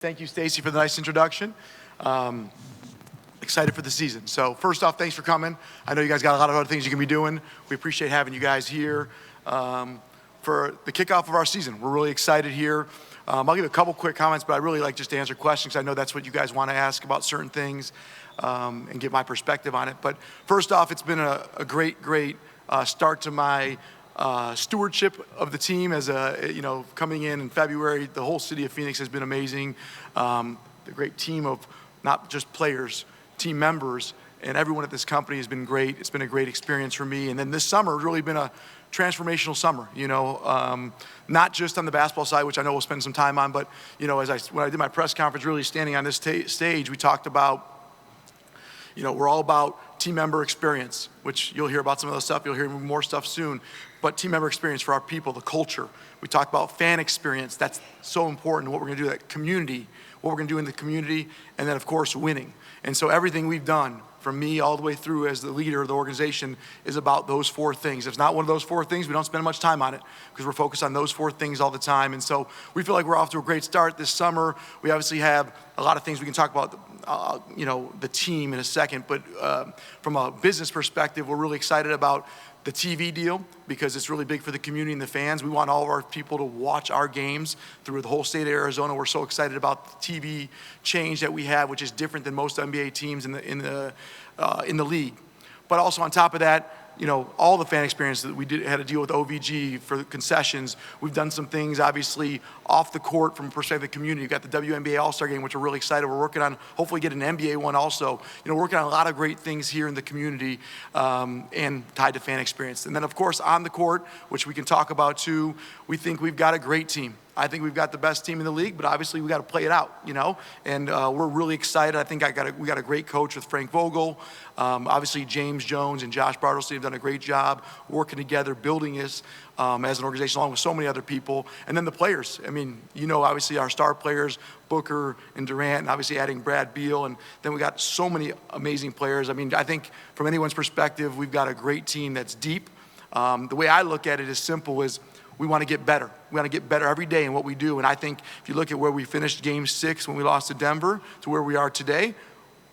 Thank you, Stacy, for the nice introduction. Excited for the season. So first off, thanks for coming. I know you guys got a lot of other things you can be doing. We appreciate having you guys here for the kickoff of our season. We're really excited here. I'll give a couple quick comments, but I really like just to answer questions. I know that's what you guys want to ask about certain things and get my perspective on it. But first off, it's been a great start to my stewardship of the team as coming in February. The whole city of Phoenix has been amazing. The great team of not just players, team members, and everyone at this company has been great. It's been a great experience for me. And then this summer has really been a transformational summer, not just on the basketball side, which I know we'll spend some time on, but when I did my press conference, really standing on this stage, we talked about, we're all about team member experience, which you'll hear about some of those stuff. You'll hear more stuff soon. But team member experience for our people, the culture. We talked about fan experience. That's so important. What we're going to do, that community, what we're going to do in the community, and then, of course, winning. And so everything we've done, from me all the way through as the leader of the organization, is about those four things. If it's not one of those four things, we don't spend much time on it because we're focused on those four things all the time. And so we feel like we're off to a great start this summer. We obviously have a lot of things we can talk about, the team in a second. But from a business perspective, we're really excited about the TV deal because it's really big for the community and the fans. We want all of our people to watch our games through the whole state of Arizona. We're so excited about the TV change that we have, which is different than most NBA teams in the league. But also on top of that, all the fan experience that we had to deal with OVG for concessions. We've done some things, obviously, off the court from the perspective of the community. We've got the WNBA All-Star Game, which we're really excited. We're working on, hopefully, get an NBA one also. We're working on a lot of great things here in the community and tied to fan experience. And then, of course, on the court, which we can talk about, too, we think we've got a great team. I think we've got the best team in the league, but obviously we got to play it out, And we're really excited. I think we got a great coach with Frank Vogel. Obviously, James Jones and Josh Bartlesty have done a great job working together, building this as an organization, along with so many other people. And then the players. Obviously our star players, Booker and Durant, and obviously adding Brad Beal. And then we got so many amazing players. I think from anyone's perspective, we've got a great team that's deep. The way I look at it is simple, is we want to get better. We want to get better every day in what we do. And I think if you look at where we finished Game 6 when we lost to Denver to where we are today,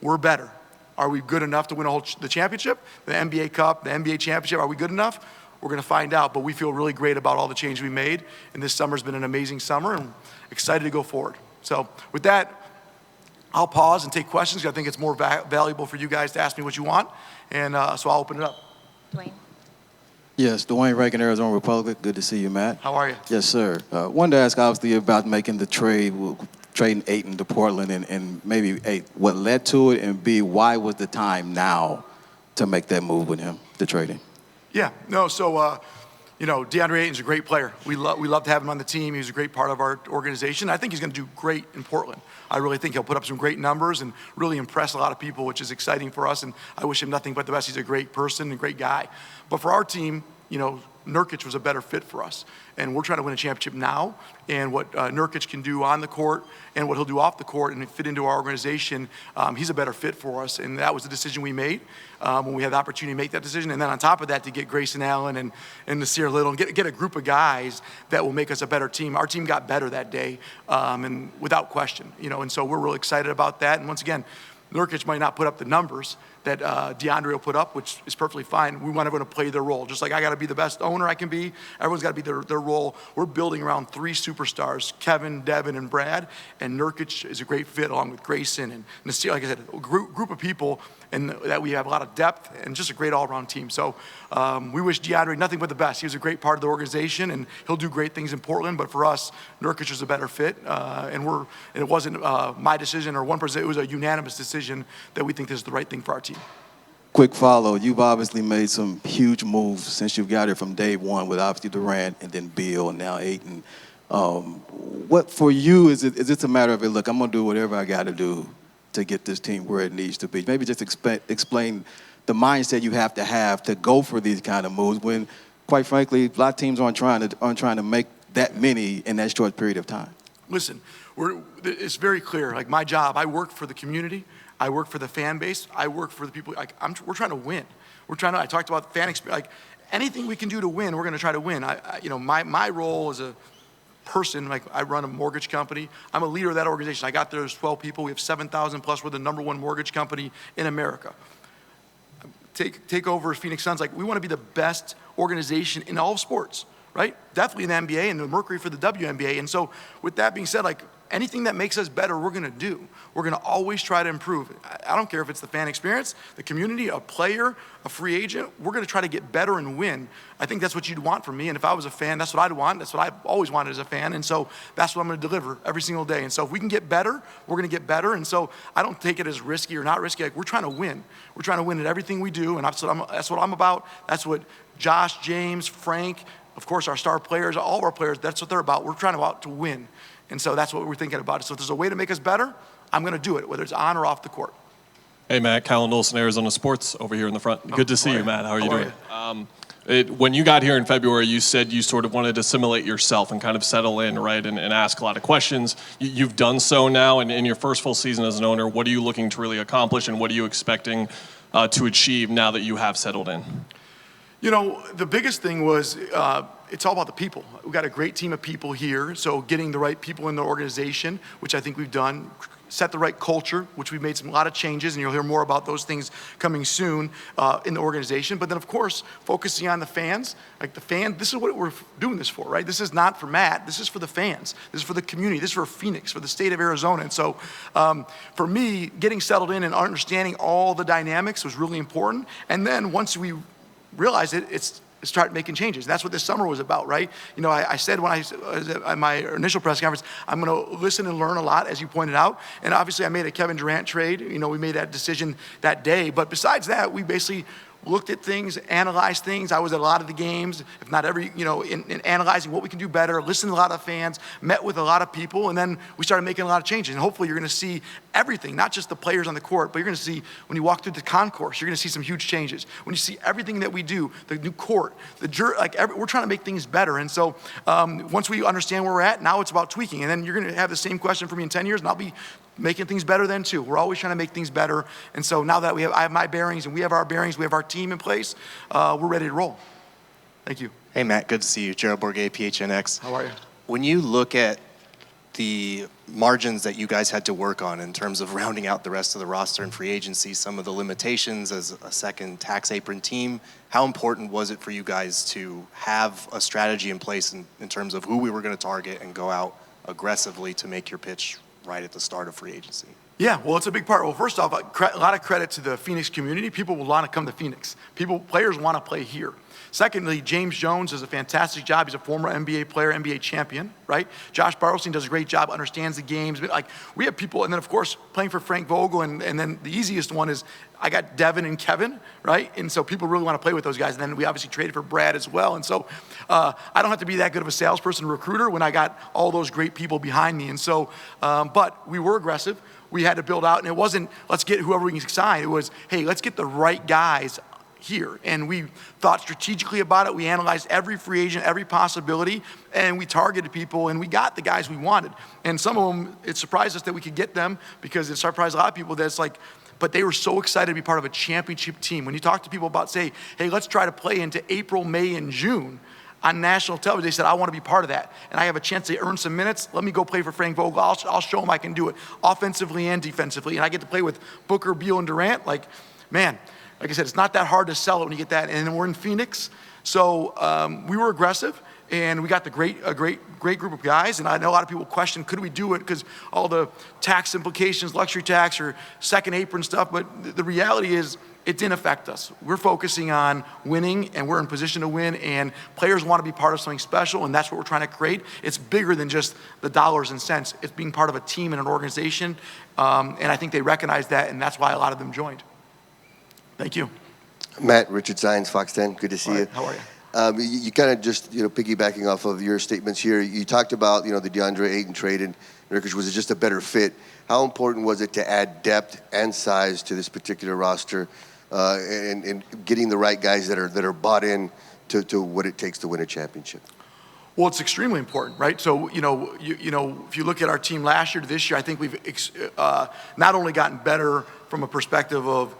we're better. Are we good enough to win the championship, the NBA Cup, the NBA championship? Are we good enough? We're going to find out. But we feel really great about all the change we made. And this summer's been an amazing summer, and excited to go forward. So with that, I'll pause and take questions because I think it's more valuable for you guys to ask me what you want. And so I'll open it up. Dwayne. Yes, Dwayne Rankin, Arizona Republic. Good to see you, Matt. How are you? Yes, sir. Wanted to ask, obviously, about making the trade, trading Ayton to Portland, and maybe, A, what led to it, and B, why was the time now to make that move with him, the trading? Yeah, no, so, Deandre Ayton's a great player. We love to have him on the team. He's a great part of our organization. I think he's going to do great in Portland. I really think he'll put up some great numbers and really impress a lot of people, which is exciting for us, and I wish him nothing but the best. He's a great person and a great guy. But for our team, Nurkic was a better fit for us. And we're trying to win a championship now. And what Nurkic can do on the court and what he'll do off the court and fit into our organization, he's a better fit for us. And that was the decision we made when we had the opportunity to make that decision. And then on top of that, to get Grayson Allen and Nasir Little and get a group of guys that will make us a better team. Our team got better that day, and without question. And so we're really excited about that. And once again, Nurkic might not put up the numbers that Deandre will put up, which is perfectly fine. We want everyone to play their role. Just like I got to be the best owner I can be, everyone's got to be their role. We're building around 3 superstars, Kevin, Devin, and Brad, and Nurkic is a great fit along with Grayson and Nasir, like I said, a group of people, and that we have a lot of depth and just a great all-around team. So we wish Deandre nothing but the best. He was a great part of the organization, and he'll do great things in Portland, but for us, Nurkic was a better fit, and it wasn't my decision or one person. It was a unanimous decision that we think this is the right thing for our team. Quick follow. You've obviously made some huge moves since you've got here from day one with obviously Durant and then Beal and now Ayton. What for you is it a matter of, look, I'm going to do whatever I got to do to get this team where it needs to be? Maybe just explain the mindset you have to go for these kind of moves when, quite frankly, a lot of teams aren't trying to make that many in that short period of time. Listen, it's very clear. Like my job, I work for the community. I work for the fan base. I work for the people. We're trying to win. I talked about fan experience. Like anything we can do to win, we're going to try to win. My role as a person, like I run a mortgage company. I'm a leader of that organization. I got there as 12 people. We have 7,000 plus. We're the #1 mortgage company in America. Take over Phoenix Suns. Like, we want to be the best organization in all of sports, right? Definitely in the NBA and the Mercury for the WNBA. And so with that being said, like, anything that makes us better, we're going to do. We're going to always try to improve. I don't care if it's the fan experience, the community, a player, a free agent. We're going to try to get better and win. I think that's what you'd want from me. And if I was a fan, that's what I'd want. That's what I've always wanted as a fan. And so that's what I'm going to deliver every single day. And so if we can get better, we're going to get better. And so I don't take it as risky or not risky. Like, we're trying to win. We're trying to win at everything we do. And that's what I'm about. That's what Josh, James, Frank, of course, our star players, all of our players, that's what they're about. We're trying to win. And so that's what we're thinking about. So if there's a way to make us better, I'm going to do it, whether it's on or off the court. Hey, Matt, Callan Olson, Arizona Sports, over here in the front. Good to see you, Matt. How are you doing? When you got here in February, you said you sort of wanted to assimilate yourself and kind of settle in, right, and ask a lot of questions. You've done so now, and in your first full season as an owner, what are you looking to really accomplish, and what are you expecting to achieve now that you have settled in? You know, the biggest thing was it's all about the people. We've got a great team of people here, so getting the right people in the organization, which I think we've done, set the right culture, which we've made a lot of changes, and you'll hear more about those things coming soon in the organization. But then, of course, focusing on the fans. Like, the fan, this is what we're doing this for, right? This is not for Matt. This is for the fans. This is for the community. This is for Phoenix, for the state of Arizona. And so for me, getting settled in and understanding all the dynamics was really important. And then once we realized it, it's start making changes. That's what this summer was about, right? You know, I said when I was at my initial press conference, I'm going to listen and learn a lot, as you pointed out. And obviously, I made a Kevin Durant trade. You know, we made that decision that day. But besides that, we basically looked at things, analyzed things. I was at a lot of the games, if not every, you know, in analyzing what we can do better, listened to a lot of fans, met with a lot of people, and then we started making a lot of changes. And hopefully you're going to see everything, not just the players on the court, but you're going to see, when you walk through the concourse, you're going to see some huge changes. When you see everything that we do, the new court, we're trying to make things better. And so once we understand where we're at, now it's about tweaking. And then you're going to have the same question for me in 10 years, and I'll be making things better then too. We're always trying to make things better. And so now that I have my bearings and we have our bearings, we have our team in place, we're ready to roll. Thank you. Hey, Matt, good to see you. Gerald Bourget, PHNX. How are you? When you look at the margins that you guys had to work on in terms of rounding out the rest of the roster and free agency, some of the limitations as a second tax apron team, how important was it for you guys to have a strategy in place in terms of who we were going to target and go out aggressively to make your pitch right at the start of free agency? Yeah, well, it's a big part. Well, first off, a lot of credit to the Phoenix community. People will want to come to Phoenix. Players want to play here. Secondly, James Jones does a fantastic job. He's a former NBA player, NBA champion, right? Josh Bartelstein does a great job, understands the games. Like, we have people, and then of course, playing for Frank Vogel, and then the easiest one is I got Devin and Kevin, right? And so people really want to play with those guys. And then we obviously traded for Brad as well. And so I don't have to be that good of a salesperson or recruiter when I got all those great people behind me. And so, but we were aggressive. We had to build out, and it wasn't, let's get whoever we can sign. It was, hey, let's get the right guys here. And we thought strategically about it. We analyzed every free agent, every possibility, and we targeted people, and we got the guys we wanted. And some of them, it surprised us that we could get them, because it surprised a lot of people that it's like, but they were so excited to be part of a championship team. When you talk to people about, say, hey, let's try to play into April, May, and June on national television, they said, I want to be part of that. And I have a chance to earn some minutes. Let me go play for Frank Vogel. I'll show him I can do it offensively and defensively. And I get to play with Booker, Beal, and Durant. Like, man, like I said, it's not that hard to sell it when you get that. And then we're in Phoenix. So we were aggressive, and we got a great group of guys. And I know a lot of people question, could we do it? Because all the tax implications, luxury tax or second apron stuff. But the reality is, it didn't affect us. We're focusing on winning, and we're in position to win, and players want to be part of something special, and that's what we're trying to create. It's bigger than just the dollars and cents. It's being part of a team and an organization, and I think they recognize that, and that's why a lot of them joined. Thank you. Matt, Richard Zines, Fox 10, good to see you. How are you? You kind of just, piggybacking off of your statements here, you talked about, the Deandre Ayton trade, and Nurkic was just a better fit. How important was it to add depth and size to this particular roster, and getting the right guys that are bought in to what it takes to win a championship? Well, it's extremely important, right? So, if you look at our team last year to this year, I think we've not only gotten better from a perspective of,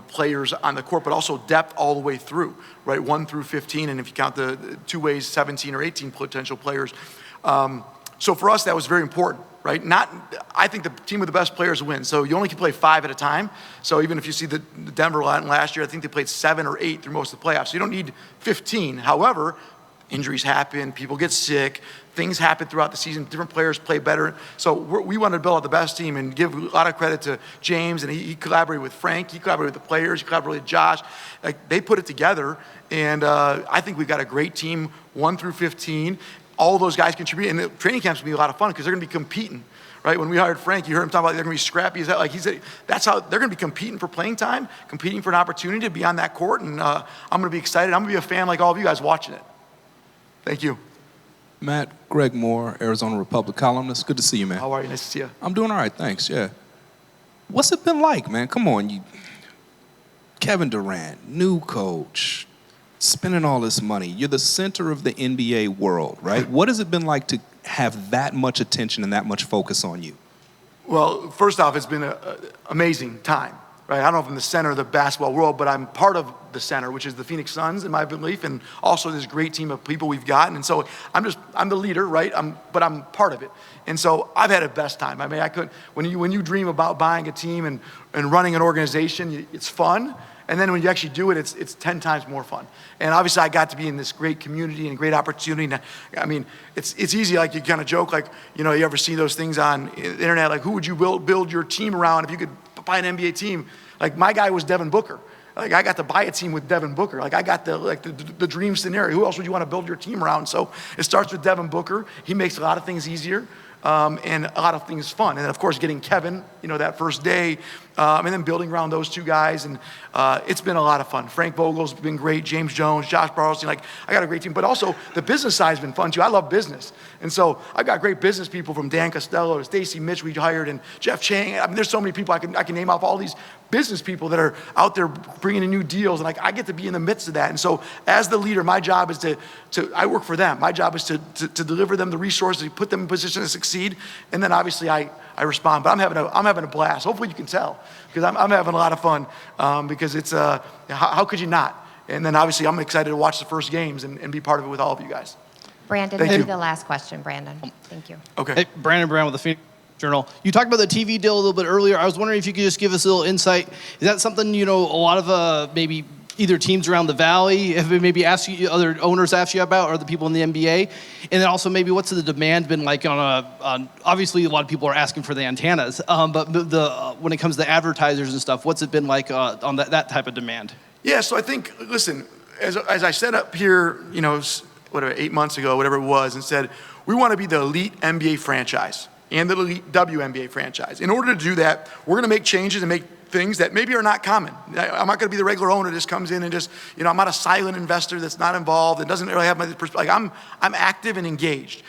players on the court, but also depth all the way through, right? 1 through 15, and if you count the two ways, 17 or 18 potential players. So for us, that was very important, right? I think the team with the best players wins. So you only can play 5 at a time. So even if you see the Denver last year, I think they played 7 or 8 through most of the playoffs. So you don't need 15. However, injuries happen, people get sick, things happen throughout the season, different players play better. So we wanted to build out the best team and give a lot of credit to James, and he collaborated with Frank, he collaborated with the players, he collaborated with Josh. Like, they put it together, and I think we've got a great team, 1 through 15. All those guys contribute, and the training camps will be a lot of fun because they're going to be competing, right? When we hired Frank, you heard him talk about they're going to be scrappy. Like he said, that's how they're going to be competing for playing time, competing for an opportunity to be on that court, and I'm going to be excited. I'm going to be a fan like all of you guys watching it. Thank you. Matt, Greg Moore, Arizona Republic columnist. Good to see you, man. How are you? Nice to see you. I'm doing all right, thanks, yeah. What's it been like, man? Come on, Kevin Durant, new coach, spending all this money. You're the center of the NBA world, right? What has it been like to have that much attention and that much focus on you? Well, first off, it's been an amazing time, right? I don't know if I'm the center of the basketball world, but I'm part of the center, which is the Phoenix Suns, in my belief, and also this great team of people we've gotten. And so I'm the leader, right? But I'm part of it. And so I've had a best time. I mean, when you dream about buying a team and running an organization, it's fun. And then when you actually do it, it's 10 times more fun. And obviously, I got to be in this great community and great opportunity. I mean, it's easy, like you kind of joke, like, you ever see those things on the internet, like, who would you build your team around if you could buy an NBA team? Like, my guy was Devin Booker. Like, I got to buy a team with Devin Booker. Like, I got the dream scenario. Who else would you want to build your team around? So it starts with Devin Booker. He makes a lot of things easier. And a lot of things fun. And then, of course, getting Kevin, that first day, and then building around those two guys. And it's been a lot of fun. Frank Vogel's been great, James Jones, Josh Barlstein. Like, I got a great team. But also, the business side's been fun, too. I love business. And so I've got great business people, from Dan Costello to Stacy Mitch we hired, and Jeff Chang. I mean, there's so many people I can name off, all these business people that are out there bringing in new deals. And like, I get to be in the midst of that. And so as the leader, my job is I work for them. My job is to deliver them the resources, to put them in position to succeed. And then obviously I respond. But I'm having a blast. Hopefully you can tell, because I'm having a lot of fun, because it's, how could you not? And then obviously I'm excited to watch the first games and be part of it with all of you guys. Brandon, Thank maybe you. the last question, Brandon. Thank you. Okay. Hey, Brandon Brown with the Phoenix Journal. You talked about the TV deal a little bit earlier. I was wondering if you could just give us a little insight. Is that something, a lot of maybe either teams around the Valley have maybe asked you, other owners asked you about, or the people in the NBA? And then also maybe what's the demand been like on obviously a lot of people are asking for the antennas, but when it comes to advertisers and stuff, what's it been like on that type of demand? Yeah, so I think, listen, as I said up here, 8 months ago, whatever it was, and said, we want to be the elite NBA franchise and the elite WNBA franchise. In order to do that, we're going to make changes and make things that maybe are not common. I'm not going to be the regular owner that just comes in and just, I'm not a silent investor that's not involved and doesn't really have my perspective. Like, I'm active and engaged.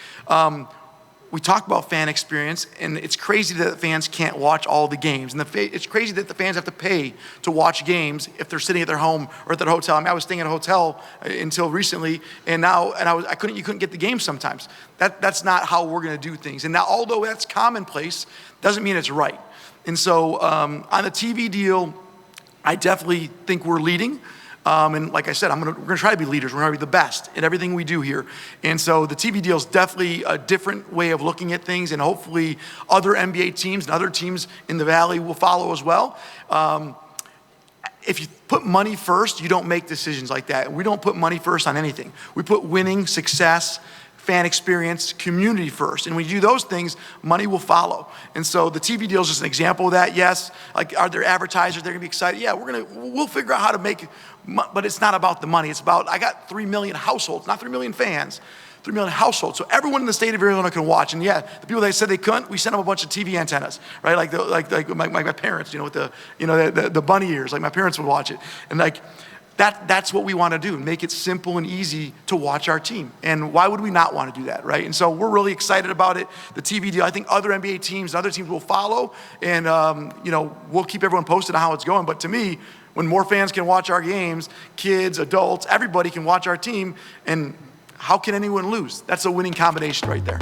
We talk about fan experience, and it's crazy that fans can't watch all the games. And it's crazy that the fans have to pay to watch games if they're sitting at their home or at their hotel. I mean, I was staying at a hotel until recently, and now you couldn't get the game sometimes. That's not how we're going to do things. And now, although that's commonplace, doesn't mean it's right. And so on the TV deal, I definitely think we're leading. And like I said, we're going to try to be leaders. We're going to be the best at everything we do here. And so the TV deal is definitely a different way of looking at things, and hopefully other NBA teams and other teams in the Valley will follow as well. If you put money first, you don't make decisions like that. We don't put money first on anything. We put winning, success, fan experience, community first. And when you do those things, money will follow. And so the TV deal is just an example of that. Yes, like, are there advertisers? They're gonna be excited. Yeah, we'll figure out how to make, but it's not about the money. It's about, I got 3 million households, not 3 million fans, 3 million households. So everyone in the state of Arizona can watch. And yeah, the people that said they couldn't, we sent them a bunch of TV antennas, right? Like my parents, with the bunny ears, like my parents would watch it. And like, that's what we want to do, make it simple and easy to watch our team. And why would we not want to do that, right? And so we're really excited about it, the TV deal. I think other NBA teams, other teams will follow, and we'll keep everyone posted on how it's going. But to me, when more fans can watch our games, kids, adults, everybody can watch our team, and how can anyone lose? That's a winning combination right there.